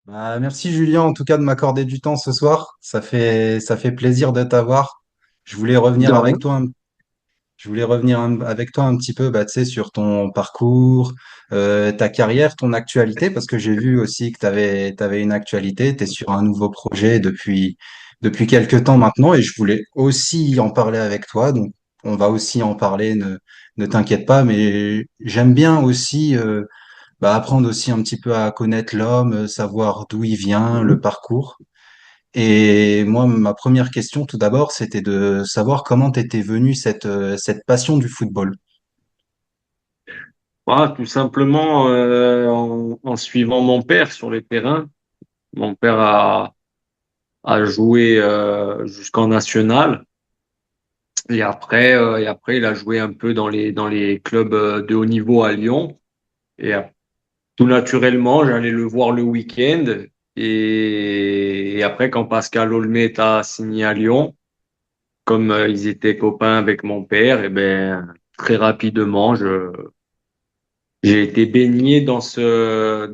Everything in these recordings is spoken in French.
Bah, merci Julien en tout cas de m'accorder du temps ce soir. Ça fait plaisir de t'avoir. Je voulais revenir De avec rien. toi, avec toi un petit peu, bah, tu sais, sur ton parcours, ta carrière, ton actualité, parce que j'ai vu aussi que t'avais une actualité. Tu es sur un nouveau projet depuis quelques temps maintenant et je voulais aussi en parler avec toi. Donc, on va aussi en parler, ne t'inquiète pas, mais j'aime bien aussi, bah, apprendre aussi un petit peu à connaître l'homme, savoir d'où il vient, le Mhm. parcours. Et moi, ma première question, tout d'abord, c'était de savoir comment t'étais venu cette passion du football. Voilà, tout simplement en suivant mon père sur les terrains. Mon père a joué jusqu'en national et après il a joué un peu dans les clubs de haut niveau à Lyon. Et tout naturellement, j'allais le voir le week-end. Et après, quand Pascal Olmé a signé à Lyon, comme ils étaient copains avec mon père, et ben très rapidement, j'ai été baigné dans ce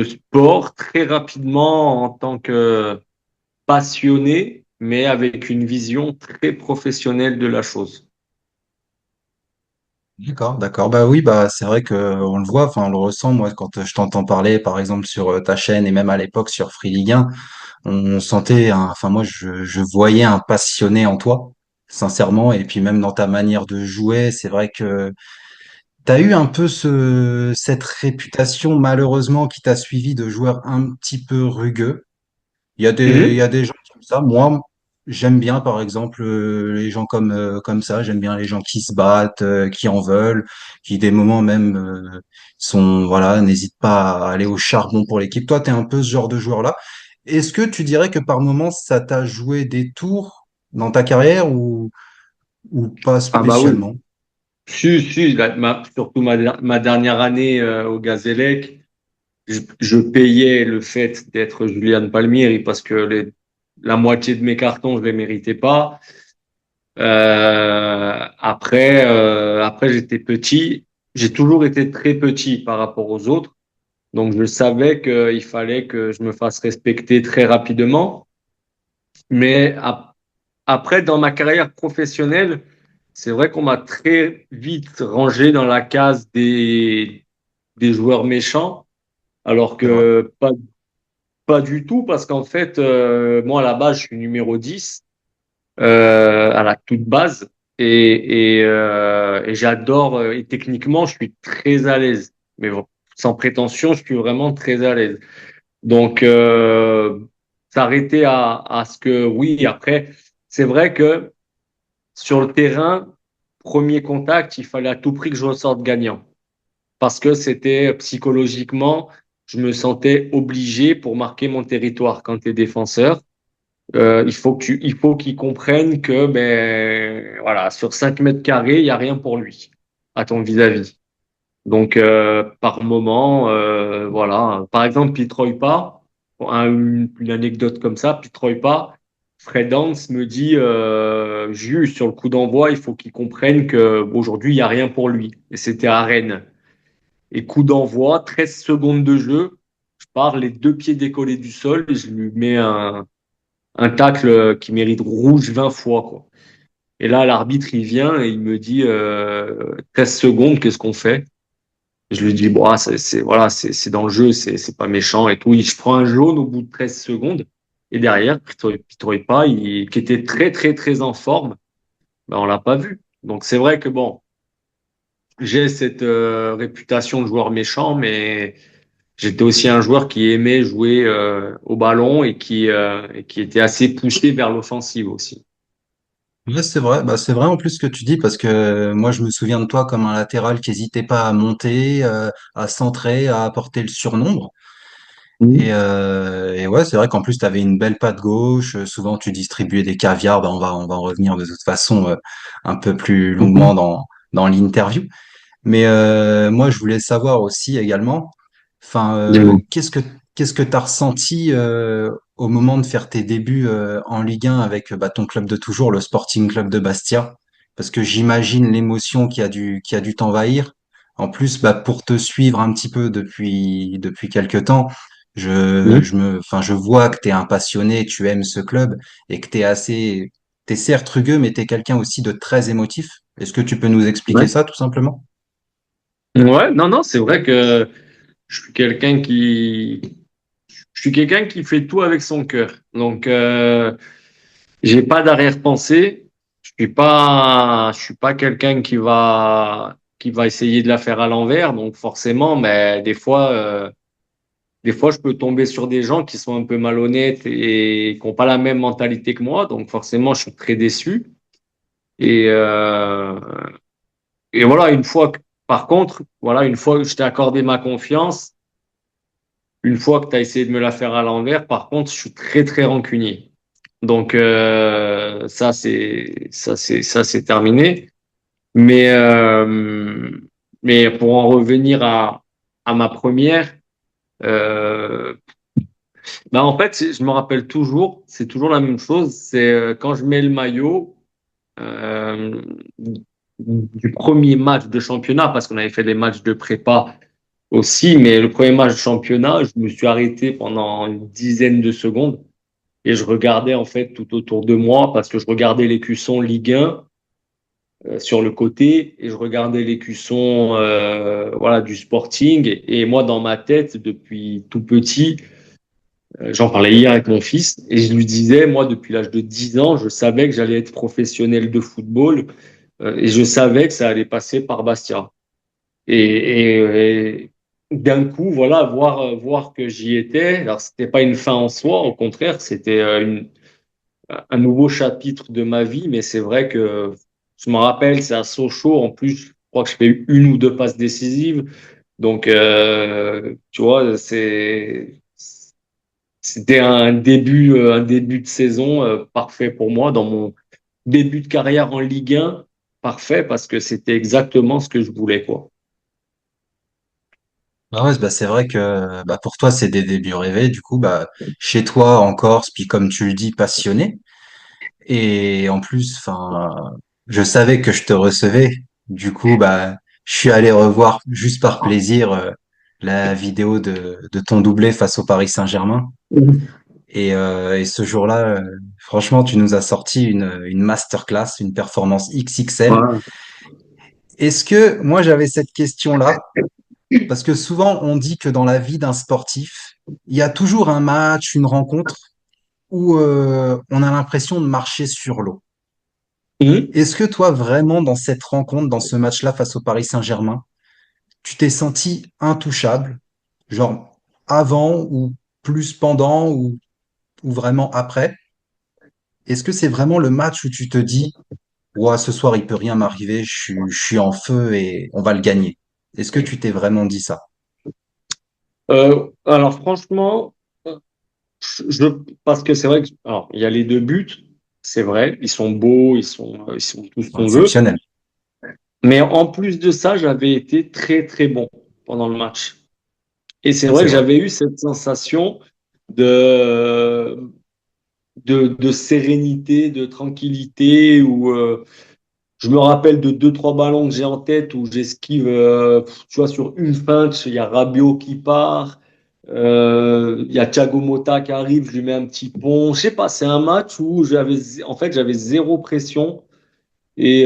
sport très rapidement en tant que passionné, mais avec une vision très professionnelle de la chose. D'accord, d'accord. Bah oui, bah c'est vrai que on le voit, enfin on le ressent. Moi, quand je t'entends parler, par exemple sur ta chaîne et même à l'époque sur Free Ligue 1, on sentait, enfin moi je voyais un passionné en toi, sincèrement. Et puis même dans ta manière de jouer, c'est vrai que t'as eu un peu cette réputation malheureusement qui t'a suivi de joueur un petit peu rugueux. Il y Mhm. a des gens comme ça. Moi, j'aime bien, par exemple, les gens comme ça. J'aime bien les gens qui se battent, qui en veulent, qui des moments même voilà, n'hésitent pas à aller au charbon pour l'équipe. Toi, tu es un peu ce genre de joueur-là. Est-ce que tu dirais que par moments, ça t'a joué des tours dans ta carrière ou pas Ah bah oui. spécialement? Si, surtout ma dernière année au Gazélec, je payais le fait d'être Julian Palmieri parce que la moitié de mes cartons, je les méritais pas. Après, j'étais petit. J'ai toujours été très petit par rapport aux autres. Donc, je savais qu'il fallait que je me fasse respecter très rapidement. Mais après, dans ma carrière professionnelle, c'est vrai qu'on m'a très vite rangé dans la case des joueurs méchants, alors C'est vrai. que pas du tout, parce qu'en fait, moi, à la base, je suis numéro 10 à la toute base. Et j'adore, et techniquement, je suis très à l'aise. Mais bon, sans prétention, je suis vraiment très à l'aise. Donc, s'arrêter à ce que, oui, après, c'est vrai que sur le terrain, premier contact, il fallait à tout prix que je ressorte gagnant. Parce que c'était psychologiquement, je me sentais obligé pour marquer mon territoire quand tu es défenseur. Il faut qu'ils comprennent que ben voilà, sur 5 mètres carrés, il n'y a rien pour lui à ton vis-à-vis. Donc par moment, voilà. Par exemple, Pitroipa, une anecdote comme ça, Pitroipa, Fred Hans me dit juste sur le coup d'envoi, il faut qu'il comprenne que aujourd'hui il n'y a rien pour lui. Et c'était à Rennes. Et coup d'envoi, 13 secondes de jeu, je pars les deux pieds décollés du sol et je lui mets un tacle qui mérite rouge 20 fois, quoi. Et là, l'arbitre, il vient et il me dit 13 secondes, qu'est-ce qu'on fait? Je lui dis, bon, ah, voilà, c'est dans le jeu, c'est pas méchant et tout. Je prends un jaune au bout de 13 secondes. Et derrière, Pitoripa, qui était très, très, très en forme, ben, on l'a pas vu. Donc, c'est vrai que bon, j'ai cette réputation de joueur méchant, mais j'étais aussi un joueur qui aimait jouer au ballon et qui était assez poussé vers l'offensive aussi. Ouais, c'est vrai. Bah, c'est vrai en plus ce que tu dis parce que moi je me souviens de toi comme un latéral qui hésitait pas à monter, à centrer, à apporter le surnombre. Et ouais, c'est vrai qu'en plus tu avais une belle patte gauche. Souvent tu distribuais des caviars. Bah, on va en revenir de toute façon un peu plus longuement Mhm. dans l'interview. Mais moi je voulais savoir aussi également. Enfin, Dis-moi. qu'est-ce que tu as ressenti au moment de faire tes débuts en Ligue 1 avec bah, ton club de toujours, le Sporting Club de Bastia? Parce que j'imagine l'émotion qui a dû t'envahir. En plus, bah, pour te suivre un petit peu depuis quelque temps, Je me, enfin, je vois que t'es un passionné, tu aimes ce club et que t'es certes rugueux, mais t'es quelqu'un aussi de très émotif. Est-ce que tu peux nous expliquer Ouais. ça, tout simplement? Ouais, non, non, c'est vrai que je suis quelqu'un qui, je suis quelqu'un qui fait tout avec son cœur. Donc, j'ai pas d'arrière-pensée. Je suis pas quelqu'un qui va essayer de la faire à l'envers. Donc, forcément, mais des fois, je peux tomber sur des gens qui sont un peu malhonnêtes et qui n'ont pas la même mentalité que moi. Donc, forcément, je suis très déçu. Et, euh, et voilà, par contre, voilà, une fois que je t'ai accordé ma confiance, une fois que tu as essayé de me la faire à l'envers, par contre, je suis très, très rancunier. Donc, ça, c'est terminé. Mais, euh, mais pour en revenir à ma première, euh, bah en fait, je me rappelle toujours, c'est toujours la même chose. C'est quand je mets le maillot euh, du premier match de championnat, parce qu'on avait fait des matchs de prépa aussi, mais le premier match de championnat, je me suis arrêté pendant une dizaine de secondes et je regardais en fait tout autour de moi parce que je regardais l'écusson Ligue 1 sur le côté et je regardais l'écusson voilà du Sporting et moi dans ma tête depuis tout petit. J'en parlais hier avec mon fils et je lui disais, moi, depuis l'âge de 10 ans, je savais que j'allais être professionnel de football et je savais que ça allait passer par Bastia. Et d'un coup, voilà, voir que j'y étais, alors c'était pas une fin en soi, au contraire, c'était un nouveau chapitre de ma vie, mais c'est vrai que je me rappelle, c'est à Sochaux, en plus, je crois que je fais une ou deux passes décisives. Donc, tu vois, c'était un début de saison parfait pour moi dans mon début de carrière en Ligue 1, parfait parce que c'était exactement ce que je voulais, quoi. Ah ouais, bah c'est vrai que bah pour toi c'est des débuts rêvés, du coup bah chez toi en Corse, puis comme tu le dis passionné, et en plus enfin je savais que je te recevais, du coup bah je suis allé revoir juste par plaisir la vidéo de ton doublé face au Paris Saint-Germain, et ce jour-là franchement tu nous as sorti une masterclass, une performance XXL. Voilà. Est-ce que moi j'avais cette question-là? Parce que souvent, on dit que dans la vie d'un sportif, il y a toujours un match, une rencontre où on a l'impression de marcher sur l'eau. Mhm. Est-ce que toi, vraiment, dans cette rencontre, dans ce match-là face au Paris Saint-Germain, tu t'es senti intouchable, genre avant ou plus pendant ou vraiment après? Est-ce que c'est vraiment le match où tu te dis, ouais, ce soir, il peut rien m'arriver, je suis en feu et on va le gagner? Est-ce que tu t'es vraiment dit ça? Alors franchement, je, parce que c'est vrai que alors, il y a les deux buts, c'est vrai, ils sont beaux, ils sont tout ce qu'on veut. Exceptionnel. Mais en plus de ça, j'avais été très très bon pendant le match. Et c'est Ça, vrai c'est que vrai. j'avais eu cette sensation de, de sérénité, de tranquillité, où je me rappelle de deux, trois ballons que j'ai en tête, où j'esquive, tu vois, sur une feinte, il y a Rabiot qui part, il y a Thiago Motta qui arrive, je lui mets un petit pont. Je sais pas, c'est un match où en fait, j'avais zéro pression et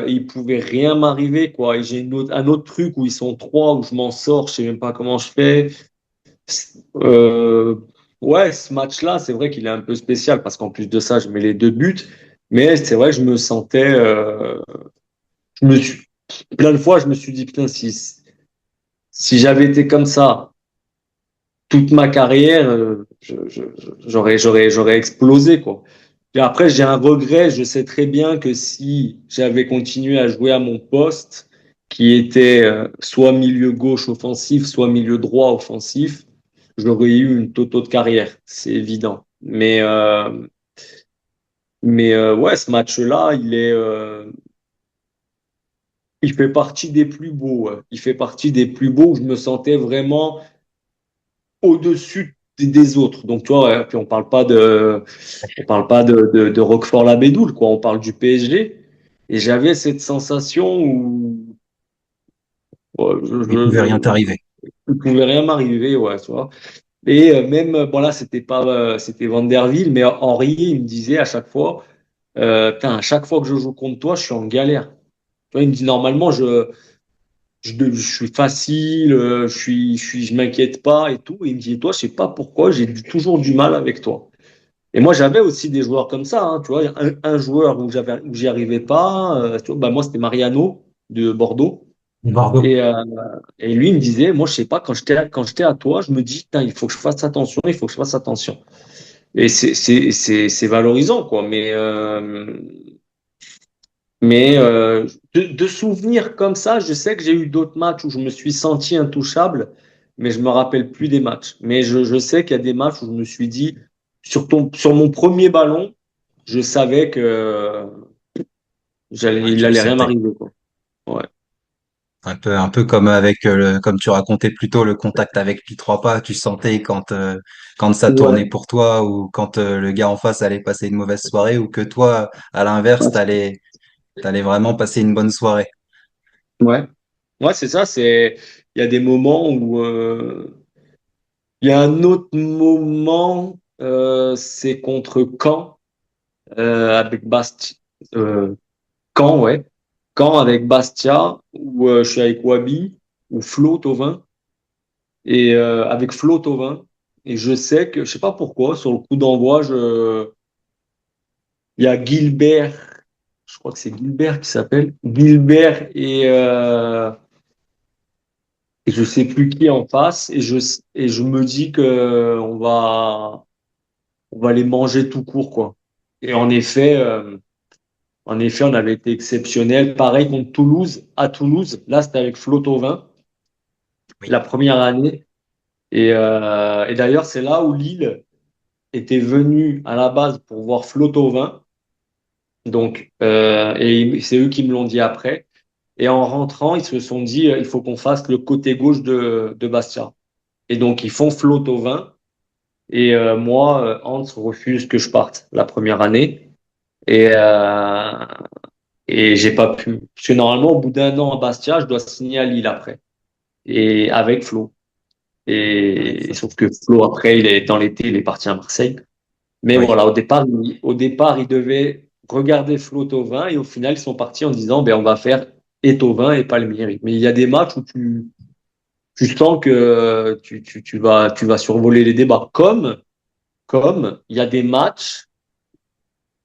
il pouvait rien m'arriver, quoi. Et j'ai un autre truc où ils sont trois, où je m'en sors, je sais même pas comment je fais. Euh, ouais, ce match-là, c'est vrai qu'il est un peu spécial parce qu'en plus de ça, je mets les deux buts. Mais c'est vrai que je me sentais. Je me suis, plein de fois, je me suis dit, putain, si j'avais été comme ça toute ma carrière, j'aurais explosé, quoi. Et après, j'ai un regret. Je sais très bien que si j'avais continué à jouer à mon poste, qui était soit milieu gauche offensif, soit milieu droit offensif, j'aurais eu une toto de carrière, c'est évident. Mais ouais, ce match-là, il fait partie des plus beaux. Ouais. Il fait partie des plus beaux où je me sentais vraiment au-dessus des autres. Donc, tu vois, ouais, puis on parle pas de Roquefort-la-Bédoule, quoi. On parle du PSG. Et j'avais cette sensation où ouais, Il pouvait rien t'arriver. il pouvait rien m'arriver, ouais, tu vois. Et même, bon là, c'était pas, c'était Vanderville, mais Henri, il me disait à chaque fois, putain, à chaque fois que je joue contre toi, je suis en galère. Tu vois, il me dit normalement, je suis facile, je m'inquiète pas et tout. Et il me dit, et toi, je sais pas pourquoi, toujours du mal avec toi. Et moi, j'avais aussi des joueurs comme ça, hein, tu vois, un joueur où j'y arrivais pas, tu vois, bah, moi, c'était Mariano de Bordeaux. Bordeaux. Et, euh, et lui, il me disait, moi, je sais pas, quand j'étais à toi, je me dis, putain, il faut que je fasse attention, il faut que je fasse attention. Et c'est valorisant, quoi. Mais de souvenirs comme ça, je sais que j'ai eu d'autres matchs où je me suis senti intouchable, mais je me rappelle plus des matchs. Mais je sais qu'il y a des matchs où je me suis dit, sur mon premier ballon, je savais que Ouais, il tu le allait rien sentais. m'arriver, quoi. Ouais. Un peu comme avec comme tu racontais plus tôt le contact avec Pi 3 pas, tu sentais quand ça tournait Ouais. pour toi ou quand le gars en face allait passer une mauvaise soirée ou que toi, à l'inverse, t'allais vraiment passer une bonne soirée. Ouais. Ouais, c'est ça. Il y a des moments où, il y a un autre moment, c'est contre Caen, avec Bastia. Caen, ouais. Caen avec Bastia, où je suis avec Wabi, ou Flo Thauvin, et avec Flo Thauvin. Et je sais que, je sais pas pourquoi, sur le coup d'envoi, il y a Gilbert, je crois que c'est Gilbert qui s'appelle, Gilbert et je sais plus qui en face, et je me dis que on va les manger tout court, quoi. Et en effet, on avait été exceptionnel. Pareil contre Toulouse, à Toulouse. Là, c'était avec Flo Thauvin, Oui, la première année. Et d'ailleurs, c'est là où Lille était venu à la base pour voir Flo Thauvin. Donc, et c'est eux qui me l'ont dit après. Et en rentrant, ils se sont dit, il faut qu'on fasse le côté gauche de Bastia. Et donc, ils font Flo Thauvin. Et moi, Hans refuse que je parte la première année. Et, et j'ai pas pu. Parce que normalement, au bout d'un an à Bastia, je dois signer à Lille après. Et avec Flo. ouais, Et sauf que Flo, après, dans l'été, il est parti à Marseille. Mais oui. voilà, au départ, il devait regarder Flo Thauvin. Et au final, ils sont partis en disant, ben, on va faire et Thauvin et Palmieri. Mais il y a des matchs où tu sens que tu vas survoler les débats. Comme il y a des matchs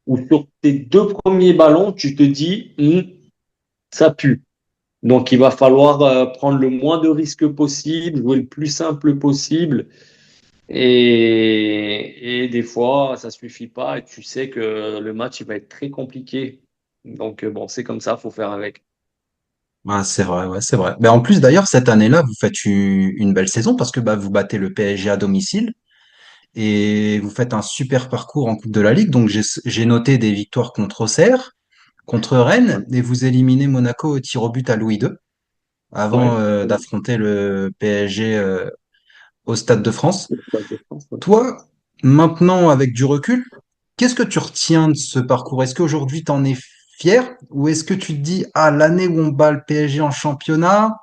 où sur tes deux premiers ballons, tu te dis, ça pue. Donc, il va falloir prendre le moins de risques possible, jouer le plus simple possible. Et des fois, ça suffit pas et tu sais que le match, il va être très compliqué. Donc, bon, c'est comme ça, faut faire avec. Ouais, c'est vrai, ouais, c'est vrai. Ben, en plus, d'ailleurs, cette année-là, vous faites une belle saison parce que bah, vous battez le PSG à domicile et vous faites un super parcours en Coupe de la Ligue. Donc, j'ai noté des victoires contre Auxerre, contre Rennes et vous éliminez Monaco au tir au but à Louis II avant Ouais. d'affronter le PSG au Stade de France. Ouais. Ouais. Toi, maintenant, avec du recul, qu'est-ce que tu retiens de ce parcours? Est-ce qu'aujourd'hui, tu en es fier ou est-ce que tu te dis, ah, l'année où on bat le PSG en championnat,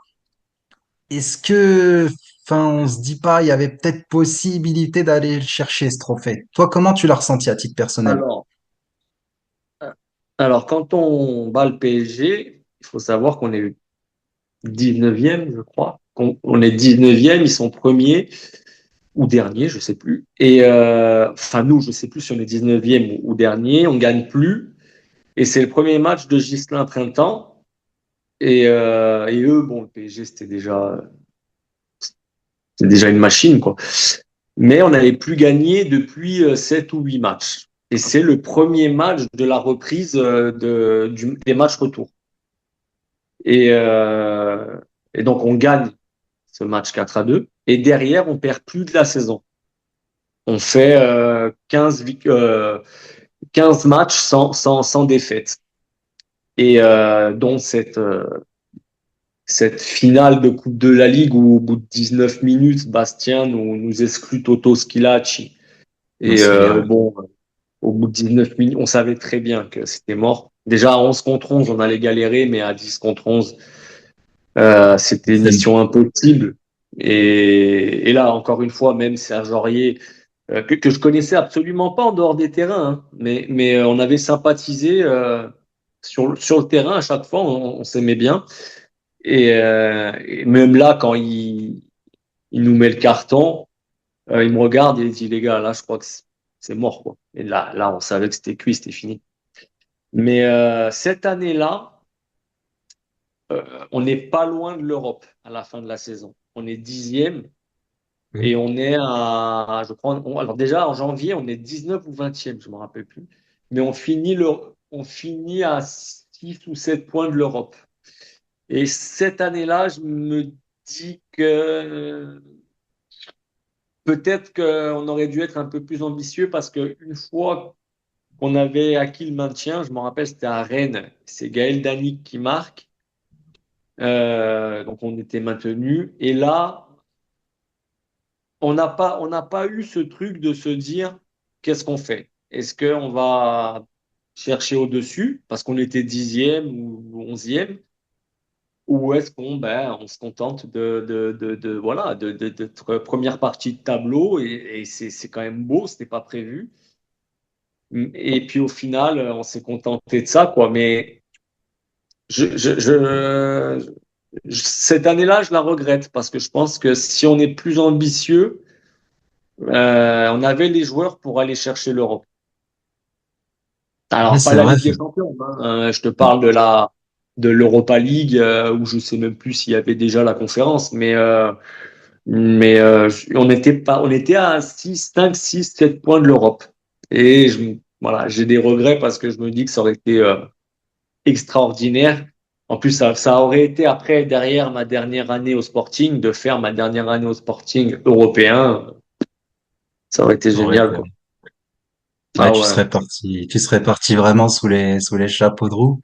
est-ce que, enfin, on se dit pas, il y avait peut-être possibilité d'aller chercher ce trophée? Toi, comment tu l'as ressenti à titre personnel? Alors, alors, quand on bat le PSG, il faut savoir qu'on est 19e, je crois. On est 19e, ils sont premiers ou derniers, je sais plus. Et enfin, nous, je sais plus si on est 19e ou dernier, on gagne plus. Et c'est le premier match de Ghislain Printemps. Et eux, bon, le PSG, c'était déjà une machine, quoi. Mais on n'avait plus gagné depuis 7 ou 8 matchs. Et c'est le premier match de la reprise des matchs retour. Et, euh, et donc, on gagne ce match 4-2. Et derrière, on perd plus de la saison. On fait 15 matchs sans défaite. Et dont cette finale de Coupe de la Ligue où au bout de 19 minutes, Bastien nous exclut Toto Schilacci. Je m'en Et souviens, ouais. bon, au bout de 19 minutes, on savait très bien que c'était mort. Déjà à 11 contre 11, on allait galérer, mais à 10 contre 11, c'était C'est mission impossible. Et là, encore une fois, même Serge Aurier, que je connaissais absolument pas en dehors des terrains, hein, mais on avait sympathisé sur le terrain à chaque fois, on s'aimait bien. Et même là, quand il nous met le carton, il me regarde et il dit, les gars, là, je crois que c'est mort, quoi. Et là, on savait que c'était cuit, c'était fini. Mais cette année-là, on n'est pas loin de l'Europe à la fin de la saison. On est 10e et on est je crois, alors déjà en janvier, on est 19 ou 20e, je ne me rappelle plus. Mais on finit à 6 ou 7 points de l'Europe. Et cette année-là, je me dis que peut-être qu'on aurait dû être un peu plus ambitieux parce qu'une fois qu'on avait acquis le maintien, je me rappelle, c'était à Rennes, c'est Gaël Danic qui marque. Donc on était maintenu. Et là, on n'a pas eu ce truc de se dire qu'est-ce qu'on fait? Est-ce qu'on va chercher au-dessus parce qu'on était 10e ou 11e? Ou est-ce qu'on on se contente voilà, d'être première partie de tableau et c'est quand même beau, ce n'était pas prévu. Et puis au final, on s'est contenté de ça, quoi. Mais je, je, je, cette année-là, je la regrette parce que je pense que si on est plus ambitieux, on avait les joueurs pour aller chercher l'Europe. Ouais, Alors, pas c'est la vrai. Ligue des Champions, hein. Je te parle de l'Europa League, où je sais même plus s'il y avait déjà la conférence, mais on était à 6 5 6 7 points de l'Europe. Et voilà, j'ai des regrets parce que je me dis que ça aurait été extraordinaire. En plus, ça aurait été après, derrière ma dernière année au Sporting, de faire ma dernière année au Sporting européen. Ça aurait été Ouais, génial, quoi. ouais, Ah ouais. tu serais parti vraiment sous les chapeaux de roue.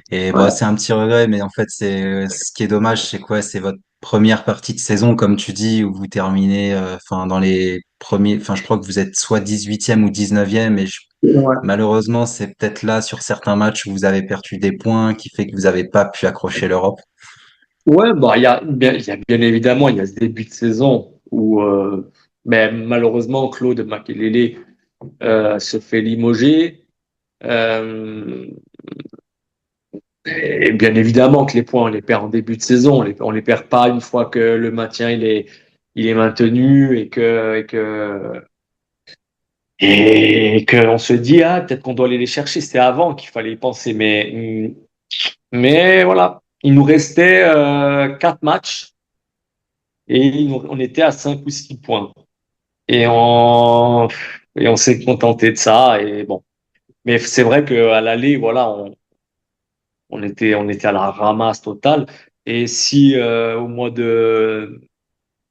Et bon, Ouais. c'est un petit regret, mais en fait, ce qui est dommage, c'est quoi? C'est votre première partie de saison, comme tu dis, où vous terminez, enfin, dans les premiers, enfin, je crois que vous êtes soit 18e ou 19e, Ouais. malheureusement, c'est peut-être là, sur certains matchs, où vous avez perdu des points, qui fait que vous n'avez pas pu accrocher l'Europe. Ouais, bah, il y a bien évidemment, il y a ce début de saison où, malheureusement, Claude Makelele se fait limoger. Euh, et bien évidemment que les points, on les perd en début de saison. On les perd pas une fois que le maintien, il est maintenu et que on se dit, ah, peut-être qu'on doit aller les chercher. C'est avant qu'il fallait y penser. Mais voilà, il nous restait 4 matchs et on était à 5 ou 6 points. Et on s'est contenté de ça. Et bon. Mais c'est vrai qu'à l'aller, voilà, on était à la ramasse totale. Et si au mois de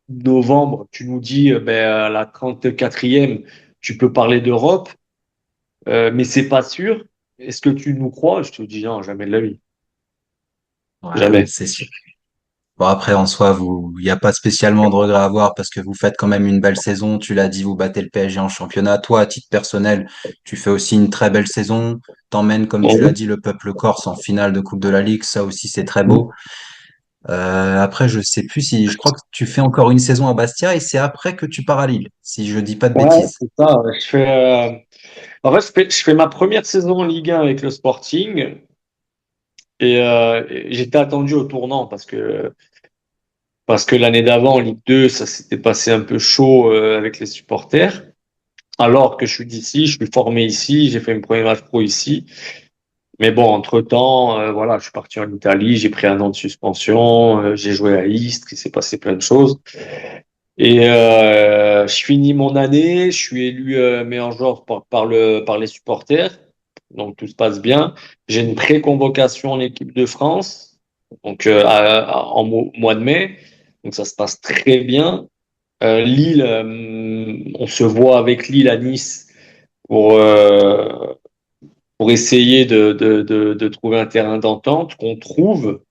novembre, tu nous dis, à la 34e, tu peux parler d'Europe, mais c'est pas sûr. Est-ce que tu nous crois? Je te dis non, jamais de la vie. Ouais, non, Jamais. c'est sûr. Bon, après, en soi, il n'y a pas spécialement de regret à avoir parce que vous faites quand même une belle saison. Tu l'as dit, vous battez le PSG en championnat. Toi, à titre personnel, tu fais aussi une très belle saison. T'emmènes, comme tu l'as Mhm. dit, le peuple corse en finale de Coupe de la Ligue. Ça aussi, c'est très beau. Après, je sais plus si, je crois que tu fais encore une saison à Bastia et c'est après que tu pars à Lille, si je dis pas de Ouais, bêtises. c'est ça. En fait, je fais ma première saison en Ligue 1 avec le Sporting et j'étais attendu au tournant parce que l'année d'avant, en Ligue 2, ça s'était passé un peu chaud avec les supporters. Alors que je suis d'ici, je suis formé ici, j'ai fait mes premiers matchs pro ici. Mais bon, entre-temps, voilà, je suis parti en Italie, j'ai pris un an de suspension, j'ai joué à Istres, il s'est passé plein de choses. Et je finis mon année, je suis élu meilleur joueur par les supporters, donc tout se passe bien. J'ai une pré-convocation en équipe de France, donc mois de mai, donc ça se passe très bien. Lille, on se voit avec Lille à Nice pour, euh, pour essayer de trouver un terrain d'entente qu'on trouve.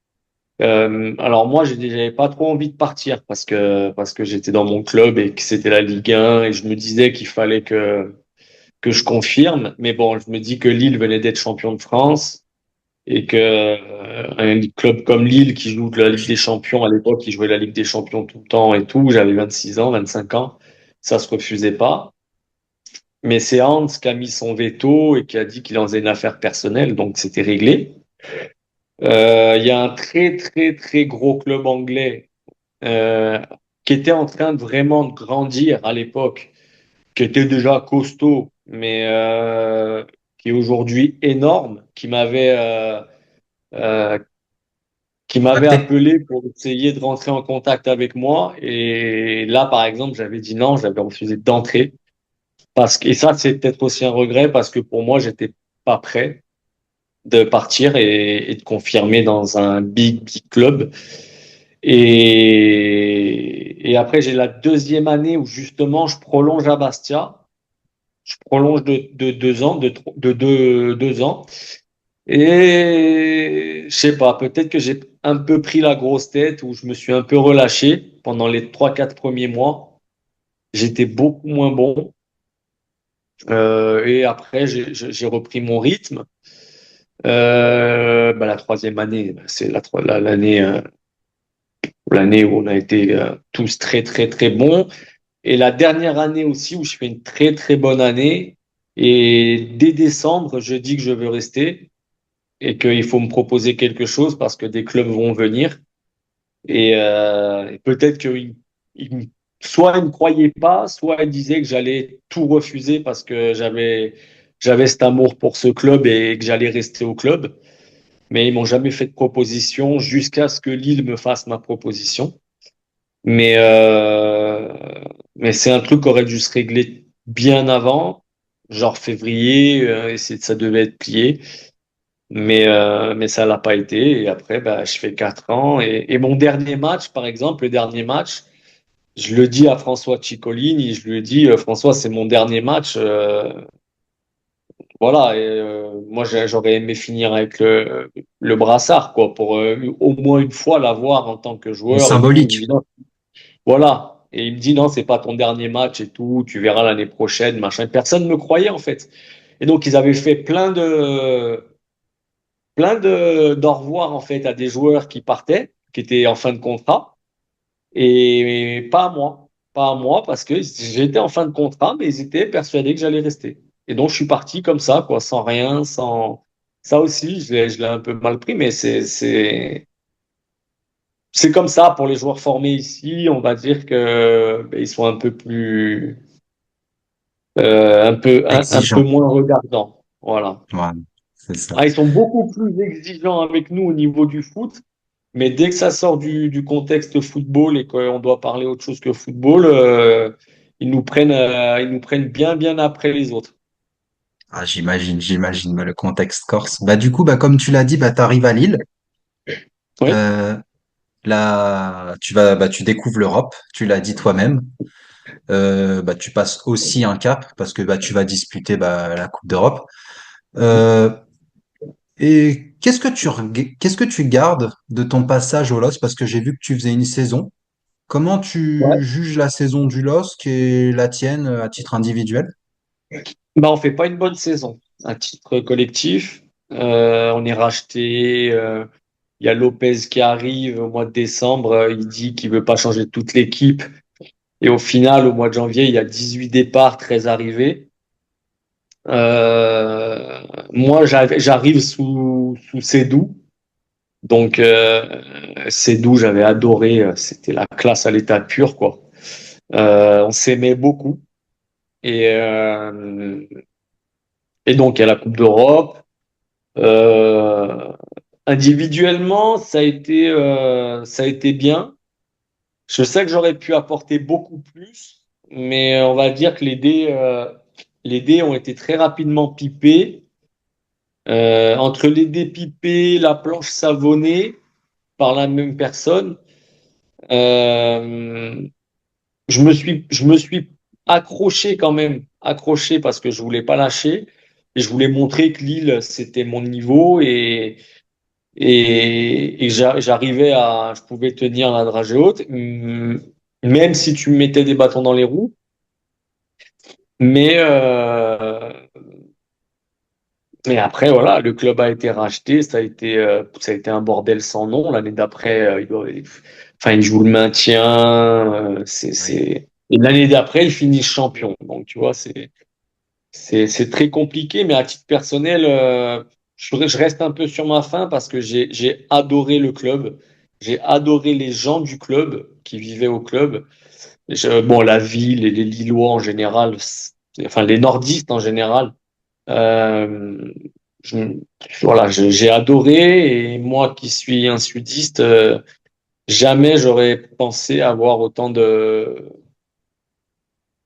Alors moi, j'avais pas trop envie de partir parce que j'étais dans mon club et que c'était la Ligue 1 et je me disais qu'il fallait que je confirme. Mais bon, je me dis que Lille venait d'être champion de France. et que un club comme Lille qui joue de la Ligue des Champions à l'époque, qui jouait la Ligue des Champions tout le temps et tout, j'avais 26 ans, 25 ans, ça se refusait pas. Mais c'est Hans qui a mis son veto et qui a dit qu'il en faisait une affaire personnelle, donc c'était réglé. Il y a un très très très gros club anglais euh, qui était en train de vraiment de grandir à l'époque, qui était déjà costaud, mais qui est aujourd'hui énorme, euh, qui m'avait Contacté. appelé pour essayer de rentrer en contact avec moi. Et là, par exemple, j'avais dit non, j'avais refusé d'entrer. Et ça, c'est peut-être aussi un regret parce que pour moi, j'étais pas prêt de partir et de confirmer dans un big club. Et après, j'ai la deuxième année où justement, je prolonge à Bastia. Je prolonge de 2 ans, de 2 ans. Et je sais pas, peut-être que j'ai un peu pris la grosse tête ou je me suis un peu relâché pendant les 3, 4 premiers mois. J'étais beaucoup moins bon. Et après, j'ai repris mon rythme. La troisième année, c'est l'année où on a été tous très, très, très bons. Et la dernière année aussi où je fais une très, très bonne année. Et dès décembre, je dis que je veux rester et qu'il faut me proposer quelque chose parce que des clubs vont venir. Et peut-être soit ils ne croyaient pas, soit ils disaient que j'allais tout refuser parce que j'avais cet amour pour ce club et que j'allais rester au club. Mais ils m'ont jamais fait de proposition jusqu'à ce que Lille me fasse ma proposition. Mais, euh, mais c'est un truc qui aurait dû se régler bien avant, genre février, et ça devait être plié. Mais ça l'a pas été. Et après, bah, je fais 4 ans. Et mon dernier match, par exemple, le dernier match, je le dis à François Ciccolini, je lui dis, François, c'est mon dernier match. Voilà. Moi, j'aurais aimé finir avec le brassard, quoi, pour au moins une fois l'avoir en tant que Mais joueur et tout. Il me symbolique. dit, non, voilà. Et il me dit, non, c'est pas ton dernier match et tout. Tu verras l'année prochaine, machin. Personne ne me croyait, en fait. Et donc, ils avaient fait d'au revoir en fait à des joueurs qui partaient, qui étaient en fin de contrat, et pas à moi. Pas à moi parce que j'étais en fin de contrat, mais ils étaient persuadés que j'allais rester. Et donc je suis parti comme ça, quoi, sans rien, sans. Ça aussi, je l'ai un peu mal pris, mais c'est comme ça pour les joueurs formés ici. On va dire que ben, ils sont un peu plus, un peu Exigeant. moins regardants. Voilà. Voilà, c'est ça. Ah, ils sont beaucoup plus exigeants avec nous au niveau du foot. Mais dès que ça sort du contexte football et qu'on doit parler autre chose que football, ils nous prennent bien, bien après les autres. Ah, j'imagine bah, le contexte corse. Bah, du coup, bah, comme tu l'as dit, bah, t'arrives à Lille. Oui, Euh, Là, bah, tu découvres l'Europe. Tu l'as dit toi-même. Bah, tu passes aussi un cap parce que bah, tu vas disputer bah, la Coupe d'Europe. Euh, et qu'est-ce que tu gardes de ton passage au LOS? Parce que j'ai vu que tu faisais une saison. Comment tu ouais. juges la saison du LOSC et la tienne à titre individuel? Bah, on fait pas une bonne saison à titre collectif. On est racheté. Il y a Lopez qui arrive au mois de décembre. Il dit qu'il veut pas changer toute l'équipe. Et au final, au mois de janvier, il y a 18 départs, 13 arrivées. Moi, j'arrive sous Sédou. Donc, Sédou, j'avais adoré. C'était la classe à l'état pur, quoi. On s'aimait beaucoup. Et, euh, et donc, il y a la Coupe d'Europe. Euh, Individuellement, ça a été bien. Je sais que j'aurais pu apporter beaucoup plus, mais on va dire que les dés ont été très rapidement pipés. Entre les dés pipés, la planche savonnée par la même personne, euh, je me suis accroché quand même, accroché parce que je voulais pas lâcher et je voulais montrer que Lille, c'était mon niveau et je pouvais tenir la dragée haute, même si tu me mettais des bâtons dans les roues. Mais, Et après, voilà, le club a été racheté, ça a été un bordel sans nom. L'année d'après, enfin, il joue le maintien. Oui. Et l'année d'après, il finit champion. Donc, tu vois, c'est très compliqué. Mais à titre personnel, je reste un peu sur ma faim parce que j'ai adoré le club. J'ai adoré les gens du club qui vivaient au club. Bon, la ville et les Lillois en général, enfin, les nordistes en général. Euh, je- voilà, j'ai adoré et moi qui suis un sudiste, jamais j'aurais pensé avoir autant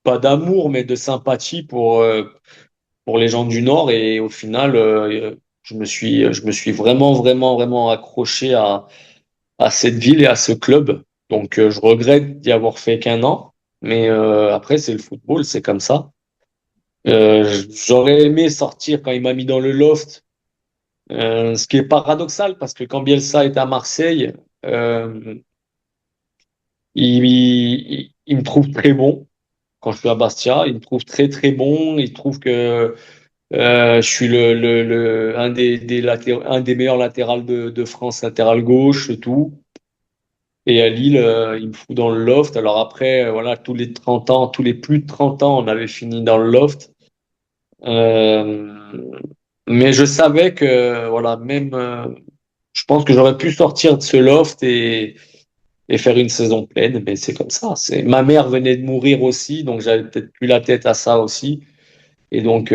pas d'amour, mais de sympathie pour les gens du Nord et au final, je me suis vraiment, vraiment, vraiment accroché à cette ville et à ce club. Donc, je regrette d'y avoir fait qu'un an, mais après, c'est le football, c'est comme ça. J'aurais aimé sortir quand il m'a mis dans le loft. Ce qui est paradoxal parce que quand Bielsa est à Marseille, euh, il me trouve très bon. Quand je suis à Bastia, il me trouve très très bon. Il trouve que je suis un des meilleurs latérales de France, latéral gauche, tout. Et à Lille, il me fout dans le loft. Alors après, voilà, tous les 30 ans, tous les plus de 30 ans, on avait fini dans le loft. Euh, mais je savais que, voilà, même, je pense que j'aurais pu sortir de ce loft et faire une saison pleine, mais c'est comme ça. Ma mère venait de mourir aussi, donc j'avais peut-être plus la tête à ça aussi. Et donc,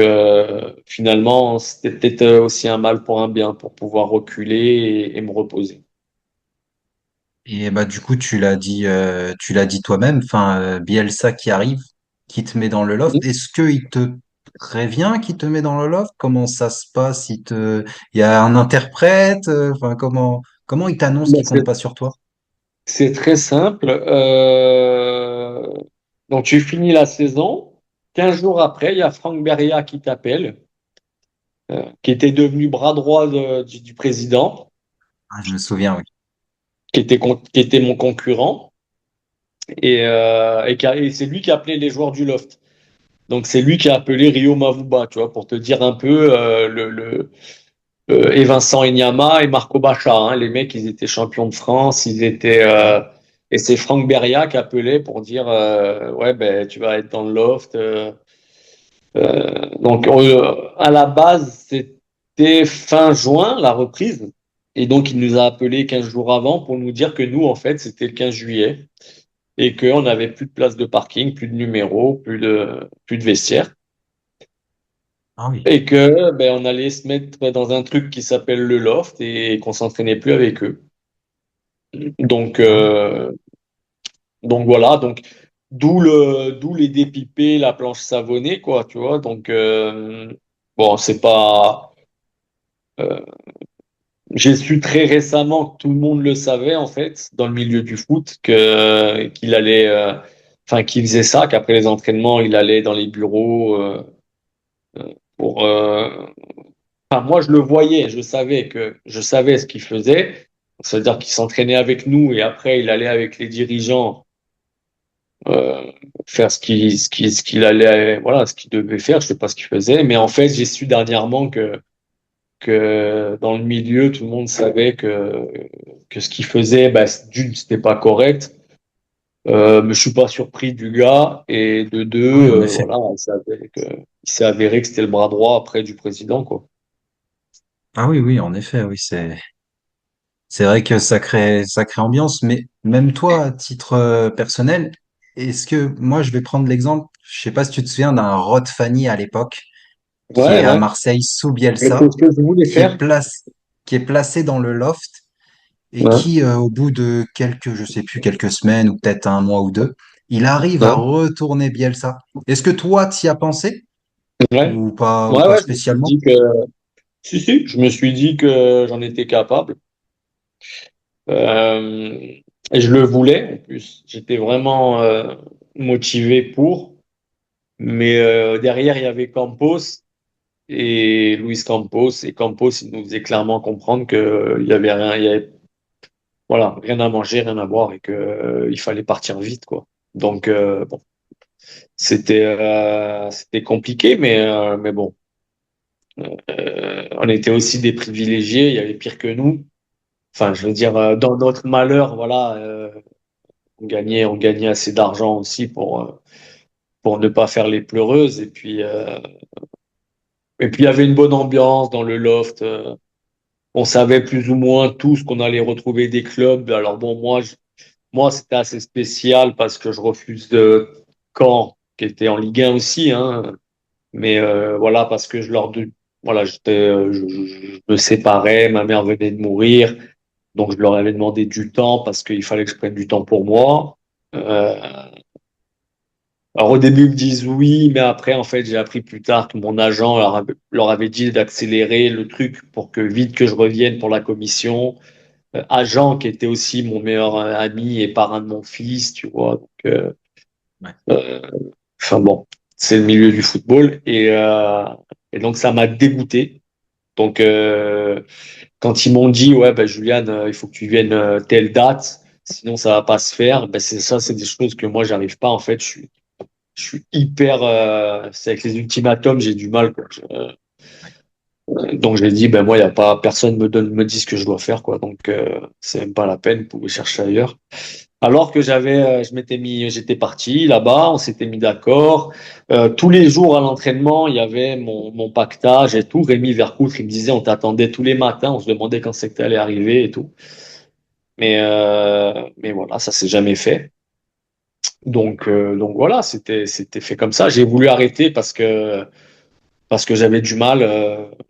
finalement, c'était peut-être aussi un mal pour un bien, pour pouvoir reculer et me reposer. Et bah du coup tu l'as dit toi-même, enfin Bielsa qui arrive, qui te met dans le loft. Est-ce que il te prévient qui te met dans le loft? Comment ça se passe? Il y a un interprète, enfin comment il t'annonce Ben, qu'il compte pas sur toi? c'est très simple. Donc, tu finis la saison. 15 jours après, il y a Franck Beria qui t'appelle, qui était devenu bras droit du président, Ah, je me souviens, oui. qui était mon concurrent. Et c'est lui qui appelait les joueurs du loft. Donc c'est lui qui a appelé Rio Mavuba, tu vois, pour te dire un peu et Vincent Enyama et Marco Baccia, hein, les mecs, ils étaient champions de France, et c'est Franck Beria qui appelait pour dire ouais ben tu vas être dans le loft. Donc à la base c'était fin juin la reprise, et donc il nous a appelé 15 jours avant pour nous dire que nous en fait c'était le 15 juillet et qu'on n'avait plus de place de parking, plus de numéros, plus de vestiaire. Ah oui. Et que ben, on allait se mettre dans un truc qui s'appelle le loft et qu'on s'entraînait plus avec eux. Donc, Ah oui. voilà, donc d'où les dépipés, la planche savonnée, quoi, tu vois. Donc bon, c'est pas. euh, j'ai su très récemment que tout le monde le savait en fait dans le milieu du foot que qu'il allait, enfin qu'il faisait ça, qu'après les entraînements, il allait dans les bureaux pour enfin, moi, je le voyais, je savais ce qu'il faisait. C'est-à-dire qu'il s'entraînait avec nous et après, il allait avec les dirigeants euh, faire ce qu'il allait, voilà, ce qu'il devait faire. Je sais pas ce qu'il faisait, mais en fait, j'ai su dernièrement que dans le milieu, tout le monde savait que ce qu'il faisait, bah, d'une, c'était pas correct. Mais je suis pas surpris du gars et de Oui, deux, en effet. voilà, il s'est avéré que c'était le bras droit après du président, quoi. Ah oui, oui, en effet, oui, c'est vrai que ça crée ambiance, mais même toi, à titre personnel, est-ce que moi je vais prendre l'exemple, je sais pas si tu te souviens d'un Rod Fanny à l'époque, qui Ouais, est à ouais. Marseille sous C'est Bielsa, ce que je voulais qui est faire. place, qui est placé dans le loft et Ouais, qui, au bout de quelques, je sais plus, quelques semaines ou peut-être un mois ou deux, il arrive à ouais, retourner Bielsa. Est-ce que toi, t'y as pensé ouais. ou Ouais, pas ouais, je me suis spécialement? dit que, si, si, je me suis dit que j'en étais capable. Euh, et je le voulais, en plus. J'étais vraiment motivé pour. Mais derrière, il y avait Campos et Luis Campos. Et Campos, il nous faisait clairement comprendre qu'il y avait rien, il y avait, voilà, rien à manger, rien à boire et que, il fallait partir vite, quoi. Donc, bon, c'était compliqué, mais bon. On était aussi des privilégiés, il y avait pire que nous. Enfin, je veux dire, dans notre malheur, voilà, on gagnait assez d'argent aussi pour ne pas faire les pleureuses. Et puis il y avait une bonne ambiance dans le loft. On savait plus ou moins tous qu'on allait retrouver des clubs. Alors bon, moi, c'était assez spécial parce que je refuse de Caen, qui était en Ligue 1 aussi, hein. Mais voilà, parce que voilà, je me séparais, ma mère venait de mourir, donc je leur avais demandé du temps parce qu'il fallait que je prenne du temps pour moi. Euh, alors au début, ils me disent oui, mais après, en fait, j'ai appris plus tard que mon agent leur avait dit d'accélérer le truc pour que vite que je revienne pour la commission. Agent qui était aussi mon meilleur ami et parrain de mon fils, tu vois. Ouais. Euh, enfin bon, c'est le milieu du football et donc ça m'a dégoûté. Donc quand ils m'ont dit ouais ben Juliane, il faut que tu viennes telle date, sinon ça va pas se faire. Ben c'est ça, c'est des choses que moi j'arrive pas en fait. Je suis hyper, c'est avec les ultimatums j'ai du mal quoi. Donc j'ai dit ben moi il y a pas personne me dit ce que je dois faire quoi. Donc c'est même pas la peine, vous pouvez chercher ailleurs. Alors que j'étais parti là-bas, on s'était mis d'accord. Tous les jours à l'entraînement, il y avait mon pactage et tout. Rémi Vercoutre, il me disait, on t'attendait tous les matins, on se demandait quand c'est que tu allais arriver et tout. Mais voilà, ça s'est jamais fait. Donc voilà, c'était fait comme ça. J'ai voulu arrêter parce que j'avais du mal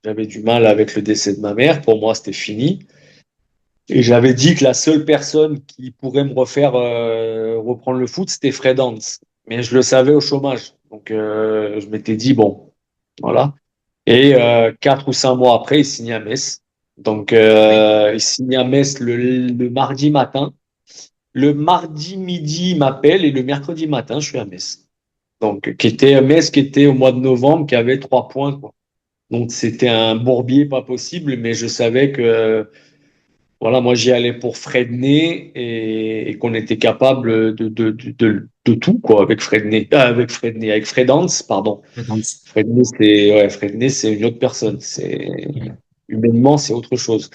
avec le décès de ma mère. Pour moi, c'était fini. Et j'avais dit que la seule personne qui pourrait me refaire reprendre le foot, c'était Fred Hans. Mais je le savais au chômage. Donc je m'étais dit, bon, voilà. Et 4 ou 5 mois après, il signe à Metz. Donc Oui. il signe à Metz le mardi matin. Le mardi midi, il m'appelle et le mercredi matin, je suis à Metz. Donc qui était Metz, qui était au mois de novembre, qui avait 3 points, quoi. Donc c'était un bourbier pas possible, mais je savais que voilà, moi j'y allais pour Fredney et qu'on était capable de tout quoi avec Fredney, avec Fredance, pardon. Attends. Fredney, c'est une autre personne. C'est humainement, c'est autre chose.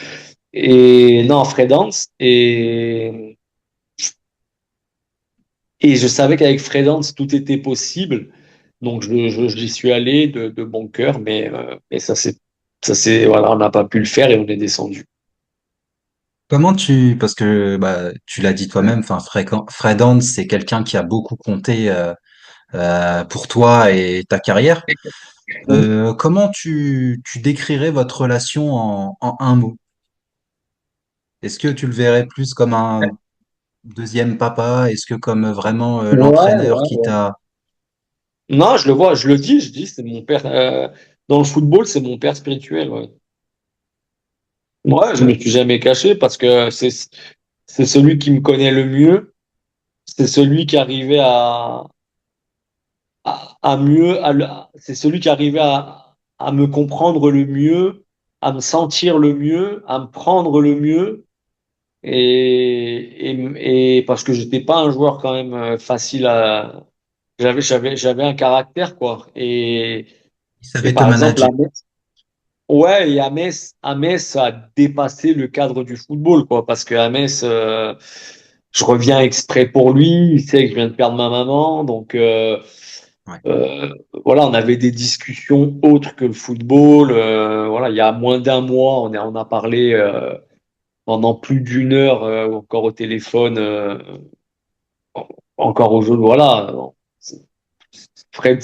Et non, Fredance et je savais qu'avec Fredance tout était possible. Donc j'y suis allé de bon cœur, mais voilà, on n'a pas pu le faire et on est descendu. Parce que bah, tu l'as dit toi-même, enfin, Fred Hans, c'est quelqu'un qui a beaucoup compté pour toi et ta carrière. Comment tu décrirais votre relation en un mot? Est-ce que tu le verrais plus comme un deuxième papa? Est-ce que comme vraiment Ouais, l'entraîneur ouais, qui ouais. t'a... Non, je le vois, je dis, c'est mon père. Dans le football, c'est mon père spirituel. Ouais. Moi, je me suis jamais caché parce que c'est celui qui me connaît le mieux. C'est celui qui arrivait à mieux, c'est celui qui arrivait à me comprendre le mieux, à me sentir le mieux, à me prendre le mieux. Et parce que j'étais pas un joueur quand même facile à. J'avais un caractère quoi. Il Et savait te par exemple, manager. ouais, et à Metz, ça a dépassé le cadre du football, quoi, parce que à Metz, je reviens exprès pour lui, il sait que je viens de perdre ma maman, donc Ouais. euh, voilà, on avait des discussions autres que le football. Voilà, il y a moins d'un mois, on a parlé pendant plus d'1 heure encore au téléphone, encore au jeu. Voilà, Fred,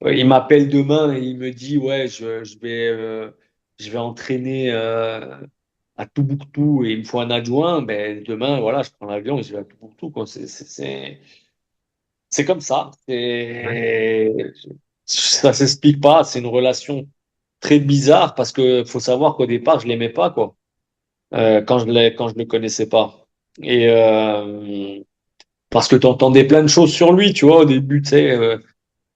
il m'appelle demain et il me dit, ouais, je vais entraîner à Tombouctou et il me faut un adjoint. Ben, demain, voilà, je prends l'avion et je vais à Tombouctou, quoi. C'est comme ça. Ouais. Ça s'explique pas. C'est une relation très bizarre parce que faut savoir qu'au départ, je l'aimais pas, quoi. Quand je le connaissais pas. Et parce que tu entendais plein de choses sur lui, tu vois, au début, tu sais.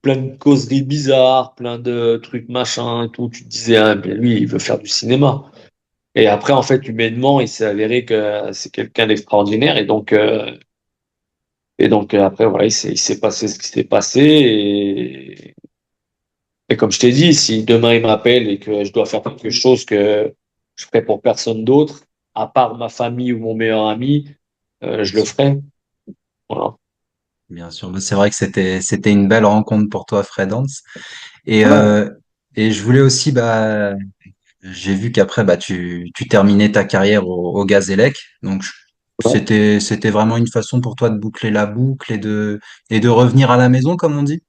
Plein de causeries bizarres, plein de trucs machin et tout. Tu te disais, ah, ben lui, il veut faire du cinéma. Et après, en fait, humainement, il s'est avéré que c'est quelqu'un d'extraordinaire. Et donc après, voilà, il s'est passé ce qui s'est passé. Et comme je t'ai dit, si demain il m'appelle et que je dois faire quelque chose que je ferai pour personne d'autre, à part ma famille ou mon meilleur ami, Bien je le sûr. ferai. Voilà. Bien sûr. Mais c'est vrai que c'était une belle rencontre pour toi, Fred Hans. Et, Ouais. euh, et je voulais aussi, bah, j'ai vu qu'après, bah, tu terminais ta carrière au Gazélec. Donc, Ouais, c'était vraiment une façon pour toi de boucler la boucle et de revenir à la maison, comme on dit,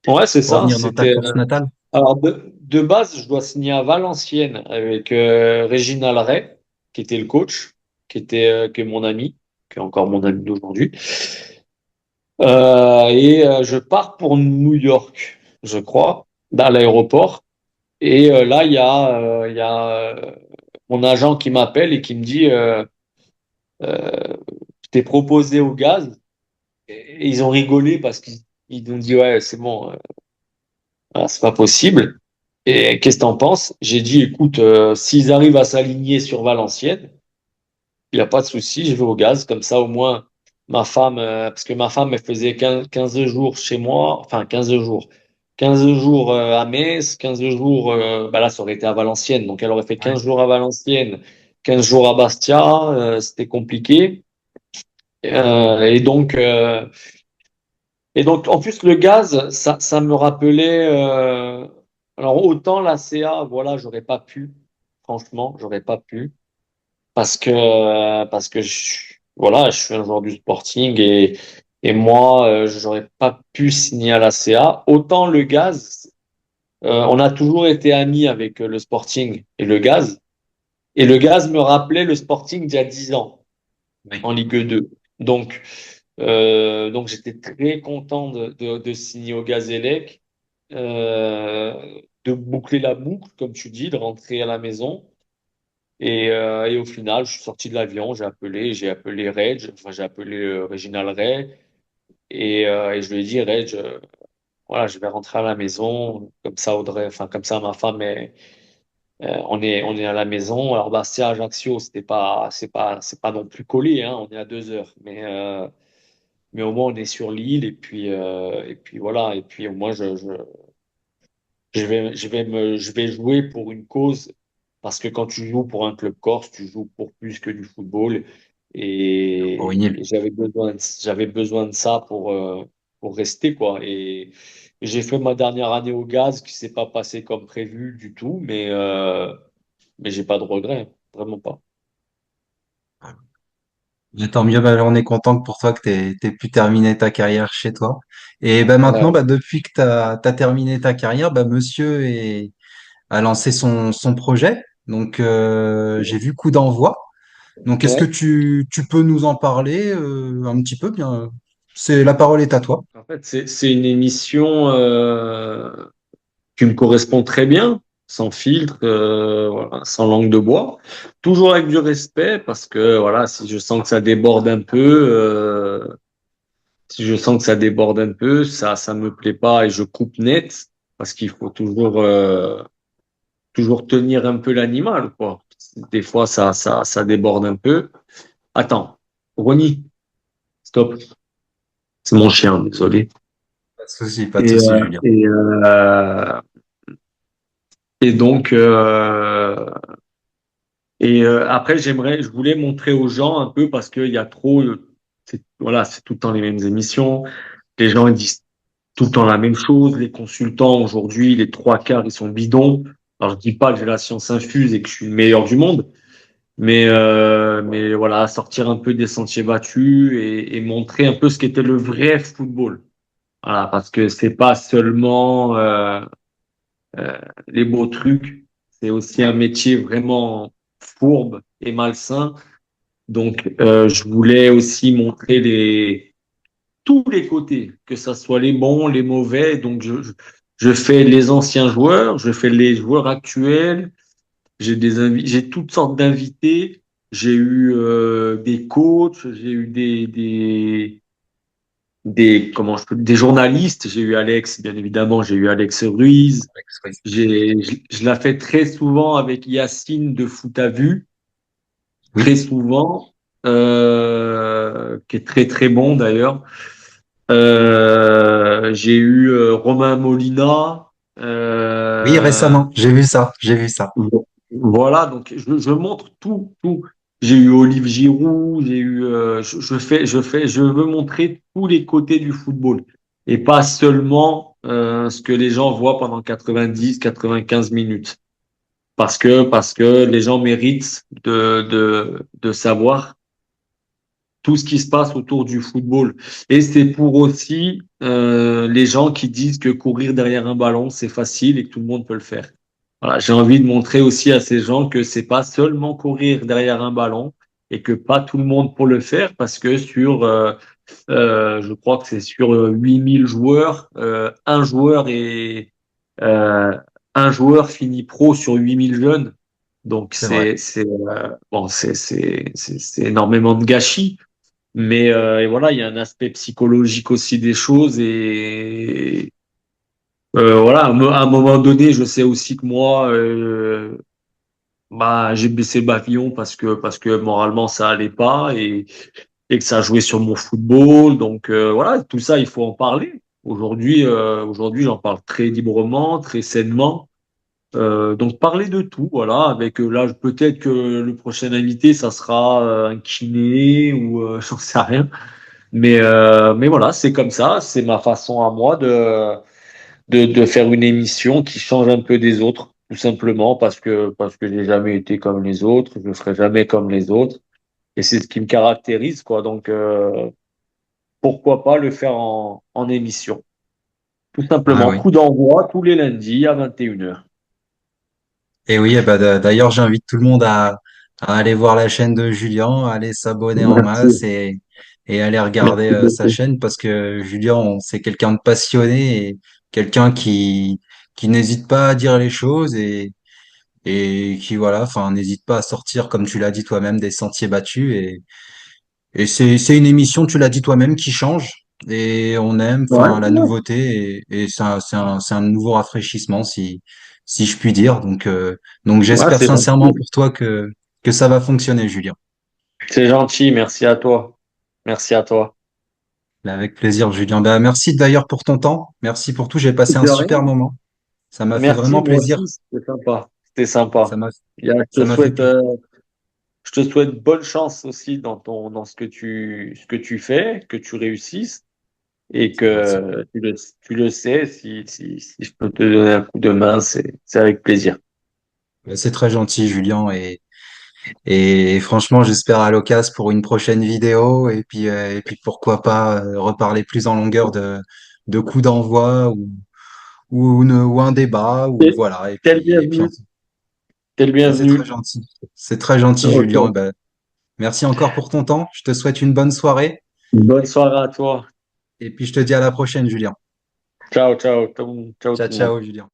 ouais, c'est ça. revenir dans ta C'était. course natale. Alors de base, je dois signer à Valenciennes avec Réginald Ray, qui était le coach, qui est mon ami, qui est encore mon ami d'aujourd'hui. Je pars pour New York, je crois, dans l'aéroport. Et là, il y a mon agent qui m'appelle et qui me dit, je t'ai proposé au gaz. Et ils ont rigolé parce qu'ils ont dit, ouais, c'est bon, voilà, c'est pas possible. Et qu'est-ce que t'en penses? J'ai dit, écoute, s'ils arrivent à s'aligner sur Valenciennes, il n'y a pas de souci, je vais au gaz. Comme ça, au moins, ma femme, parce que ma femme, elle faisait 15 jours chez moi, enfin 15 jours. 15 jours à Metz, 15 jours, bah là, ça aurait été à Valenciennes. Donc, elle aurait fait Ouais. 15 jours à Valenciennes, 15 jours à Bastia. C'était compliqué. Euh, et donc, euh, et donc, en plus, le gaz, ça me rappelait. Alors, autant la CA, voilà, j'aurais pas pu. Franchement, j'aurais pas pu. Parce que voilà, je suis un joueur du Sporting et moi, j'aurais pas pu signer à la CA. Autant le gaz, on a toujours été amis avec le Sporting et le gaz. Et le gaz me rappelait le Sporting d'il y a 10 ans Oui. en Ligue 2. Donc, donc j'étais très content de signer au Gazélec, de boucler la boucle, comme tu dis, de rentrer à la maison. Et au final, je suis sorti de l'avion, j'ai appelé Reg, enfin j'ai appelé Réginald Ray, et je lui ai dit, Reg, voilà, je vais rentrer à la maison, comme ça Audrey, enfin comme ça ma femme on est à la maison. Alors Bastia, Ajaccio, c'est pas non plus collé, hein, on est à 2 heures, mais au moins on est sur l'île et puis voilà, et puis au moins je vais jouer pour une cause parce que quand tu joues pour un club corse, tu joues pour plus que du football Pour et, une île. et j'avais besoin de ça pour rester quoi. Et j'ai fait ma dernière année au gaz qui s'est pas passé comme prévu du tout, mais j'ai pas de regrets, vraiment pas. Mais tant mieux, bah, on est content que pour toi que t'aies pu terminer ta carrière chez toi. Et bah, maintenant, Ouais. bah, depuis que t'as terminé ta carrière, bah, a lancé son projet. Donc, j'ai vu Coup d'envoi. Donc, est-ce que Ouais. tu peux nous en parler un petit peu bien? La parole est à toi. En fait, c'est une émission qui me correspond très bien, sans filtre, voilà, sans langue de bois, toujours avec du respect, parce que voilà, si je sens que ça déborde un peu, si je sens que ça déborde un peu, ça me plaît pas et je coupe net, parce qu'il faut toujours tenir un peu l'animal, quoi. Des fois, ça déborde un peu. Attends, Ronnie, stop, c'est mon chien, désolé. Pas de Et, souci, euh, Julien. et, euh, et donc, après, je voulais montrer aux gens un peu parce qu'il y a trop, voilà, c'est tout le temps les mêmes émissions. Les gens ils disent tout le temps la même chose. Les consultants aujourd'hui, les trois quarts, ils sont bidons. Alors, je dis pas que j'ai la science infuse et que je suis le meilleur du monde, mais voilà, sortir un peu des sentiers battus et montrer un peu ce qu'était le vrai football. Voilà, parce que c'est pas seulement les beaux trucs, c'est aussi un métier vraiment fourbe et malsain. Donc, je voulais aussi montrer tous les côtés, que ça soit les bons, les mauvais. Donc, je fais les anciens joueurs, je fais les joueurs actuels. J'ai toutes sortes d'invités. J'ai eu des coachs, j'ai eu des journalistes. J'ai eu Alex, bien évidemment, j'ai eu Alex Ruiz. Je la fais très souvent avec Yacine de Foot à Vue, très Oui. souvent, qui est très très bon d'ailleurs. J'ai eu Romain Molina. Oui, Euh, récemment, j'ai vu ça, j'ai vu ça. voilà, donc je montre tout, tout. J'ai eu Olive Giroud, j'ai eu, je veux montrer tous les côtés du football et pas seulement ce que les gens voient pendant 90, 95 minutes. Parce que les gens méritent de savoir tout ce qui se passe autour du football. Et c'est pour aussi les gens qui disent que courir derrière un ballon, c'est facile et que tout le monde peut le faire. Voilà, j'ai envie de montrer aussi à ces gens que c'est pas seulement courir derrière un ballon et que pas tout le monde peut le faire parce que je crois que c'est sur 8000 joueurs, euh, un joueur finit pro sur 8000 jeunes. Donc C'est vrai. bon, c'est énormément de gâchis. Mais et voilà, il y a un aspect psychologique aussi des choses et voilà, à un moment donné, je sais aussi que moi, bah, j'ai baissé le pavillon parce que moralement ça allait pas et que ça jouait sur mon football. Donc voilà, tout ça, il faut en parler. Aujourd'hui, j'en parle très librement, très sainement. Donc parler de tout, voilà, avec là peut-être que le prochain invité, ça sera un kiné ou j'en sais rien. Mais voilà, c'est comme ça, c'est ma façon à moi de faire une émission qui change un peu des autres, tout simplement parce que j'ai jamais été comme les autres, je ne serai jamais comme les autres, et c'est ce qui me caractérise, quoi. Donc pourquoi pas le faire en émission, tout Ah simplement. oui. Coup d'envoi tous les lundis à 21h. Et oui, eh ben, d'ailleurs, j'invite tout le monde à aller voir la chaîne de Julien, à aller s'abonner en masse Merci. et aller regarder Merci sa beaucoup. chaîne parce que Julien, c'est quelqu'un de passionné et quelqu'un qui n'hésite pas à dire les choses et qui, voilà, enfin, n'hésite pas à sortir, comme tu l'as dit toi-même, des sentiers battus. Et c'est une émission, tu l'as dit toi-même, qui change et on aime, Ouais, enfin, la nouveauté et c'est un nouveau rafraîchissement, si je puis dire. Donc ouais, j'espère c'est sincèrement gentil. pour toi que ça va fonctionner, Julien. C'est gentil, merci à toi. Merci à toi. Mais avec plaisir, Julien. Ben, merci d'ailleurs pour ton temps. Merci pour tout. J'ai passé un De rien. super moment. Ça m'a fait Merci, vraiment moi plaisir. aussi, c'était sympa. C'était Ça sympa. m'a, Je ça te m'a fait souhaite, plaisir. je te souhaite bonne chance aussi dans ce que tu fais, que tu réussisses et C'est gentil. que tu le sais, si je peux te donner un coup de main, c'est avec plaisir. Ben, c'est très gentil, Julien. Et franchement, j'espère à l'occasion pour une prochaine vidéo et puis pourquoi pas reparler plus en longueur de coups d'envoi ou un débat ou T'es voilà. t'es le bienvenu. T'es le C'est très bienvenu. gentil. C'est très gentil, Julien. Ok. Ben, merci encore pour ton temps. Je te souhaite une bonne soirée Bonne soirée à toi. et puis je te dis à la prochaine, Julien. Ciao, ciao, ciao Ciao, tout le monde. ciao, Julien.